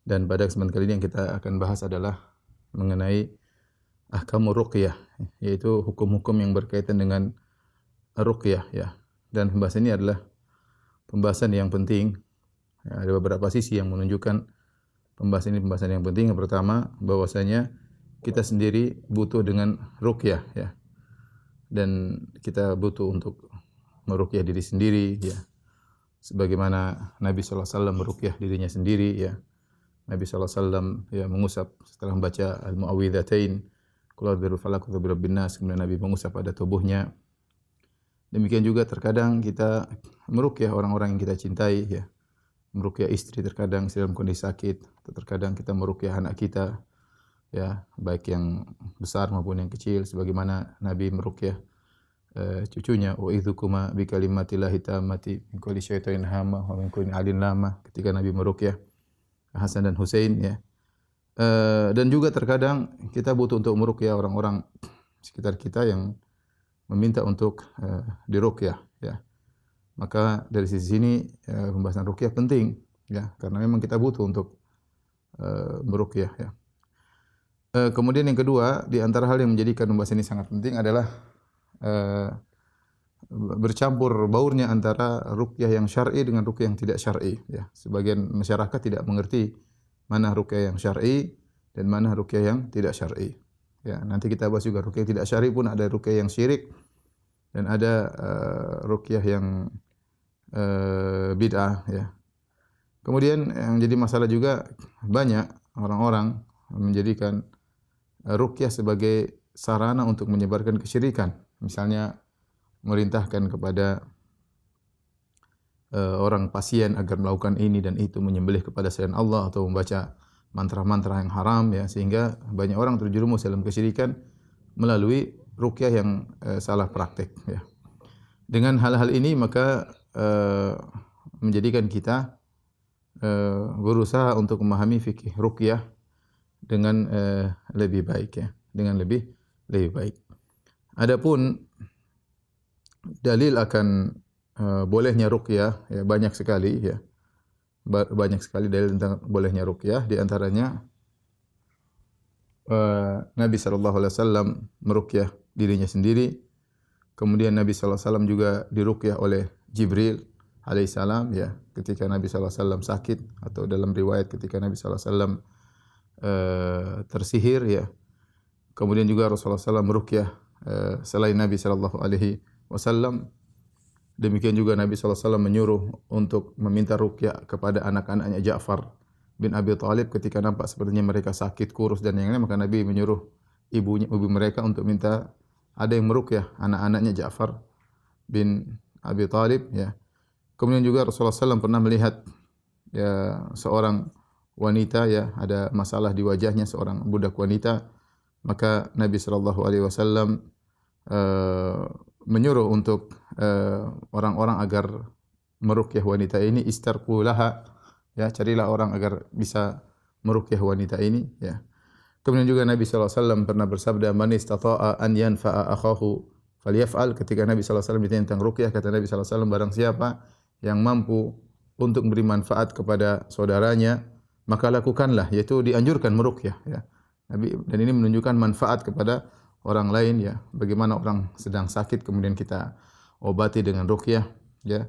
Dan pada kesempatan kali ini yang kita akan bahas adalah mengenai ahkamur ruqyah, yaitu hukum-hukum yang berkaitan dengan ruqyah ya. Dan pembahasan ini adalah pembahasan yang penting. Ya, ada beberapa sisi yang menunjukkan pembahasan ini pembahasan yang penting. Yang pertama, bahwasanya kita sendiri butuh dengan ruqyah ya. Dan kita butuh untuk meruqyah diri sendiri ya. Sebagaimana Nabi sallallahu alaihi wasallam meruqyah dirinya sendiri ya. Nabi sallallahu alaihi wasallam ya mengusap setelah membaca al-muawwidzatain, qul a'udzu birabbil falaq wa birabbin nas, kemudian Nabi mengusap pada tubuhnya. Demikian juga terkadang kita meruqyah orang-orang yang kita cintai ya. Meruqyah istri terkadang dalam kondisi sakit, atau terkadang kita meruqyah anak kita ya, baik yang besar maupun yang kecil, sebagaimana Nabi meruqyah cucunya, wa idzukuma bi kalimatillahi tammati min kulli syaitanin hama wa min kulli adin lama, ketika Nabi meruqyah Hasan dan Husain ya. Dan juga terkadang kita butuh untuk meruqyah orang-orang sekitar kita yang meminta untuk diruqyah ya. Maka dari sisi ini pembahasan ruqyah penting ya, karena memang kita butuh untuk meruqyah ya. Kemudian yang kedua, di antara hal yang menjadikan pembahasan ini sangat penting adalah bercampur baurnya antara ruqyah yang syar'i dengan ruqyah yang tidak syar'i ya. Sebagian masyarakat tidak mengerti mana ruqyah yang syar'i dan mana ruqyah yang tidak syar'i. Ya, nanti kita bahas juga ruqyah tidak syar'i pun ada ruqyah yang syirik dan ada ruqyah yang bid'ah ya. Kemudian yang jadi masalah juga banyak orang-orang menjadikan ruqyah sebagai sarana untuk menyebarkan kesyirikan. Misalnya merintahkan kepada orang pasien agar melakukan ini dan itu, menyembelih kepada selain Allah atau membaca mantra-mantra yang haram ya, sehingga banyak orang terjerumus dalam kesyirikan melalui ruqyah yang salah praktek ya. Dengan hal-hal ini maka menjadikan kita berusaha untuk memahami fikih ruqyah dengan lebih baik ya, dengan lebih baik. Adapun dalil akan bolehnya ruqyah ya, banyak sekali ya. Banyak sekali dalil tentang bolehnya ruqyah, di antaranya Nabi sallallahu alaihi wasallam meruqyah dirinya sendiri. Kemudian Nabi sallallahu alaihi wasallam juga diruqyah oleh Jibril alaihi salam ya, ketika Nabi sallallahu alaihi wasallam sakit, atau dalam riwayat ketika Nabi sallallahu alaihi wasallam tersihir ya. Kemudian juga Rasulullah SAW meruqyah selain Nabi sallallahu alaihi wasallam. Demikian juga Nabi sallallahu alaihi wasallam menyuruh untuk meminta ruqyah kepada anak-anaknya Ja'far bin Abi Thalib ketika nampak sepertinya mereka sakit, kurus dan yang lain, maka Nabi menyuruh ibu mereka untuk minta ada yang meruqyah anak-anaknya Ja'far bin Abi Thalib ya. Kemudian juga Rasulullah SAW pernah melihat ya seorang wanita ya, ada masalah di wajahnya, seorang budak wanita, maka Nabi sallallahu alaihi wasallam menyuruh untuk orang-orang agar meruqyah wanita ini, istarqu laha ya, carilah orang agar bisa meruqyah wanita ini ya. Kemudian juga Nabi sallallahu alaihi wasallam pernah bersabda, man istata'a an yanfa'a akhahu falyaf'al. Ketika Nabi sallallahu alaihi wasallam ditanya tentang ruqyah, kata Nabi sallallahu alaihi wasallam, barang siapa yang mampu untuk memberi manfaat kepada saudaranya, maka lakukanlah, yaitu dianjurkan meruqyah ya. Nabi, dan ini menunjukkan manfaat kepada orang lain ya. Bagaimana orang sedang sakit kemudian kita obati dengan ruqyah ya.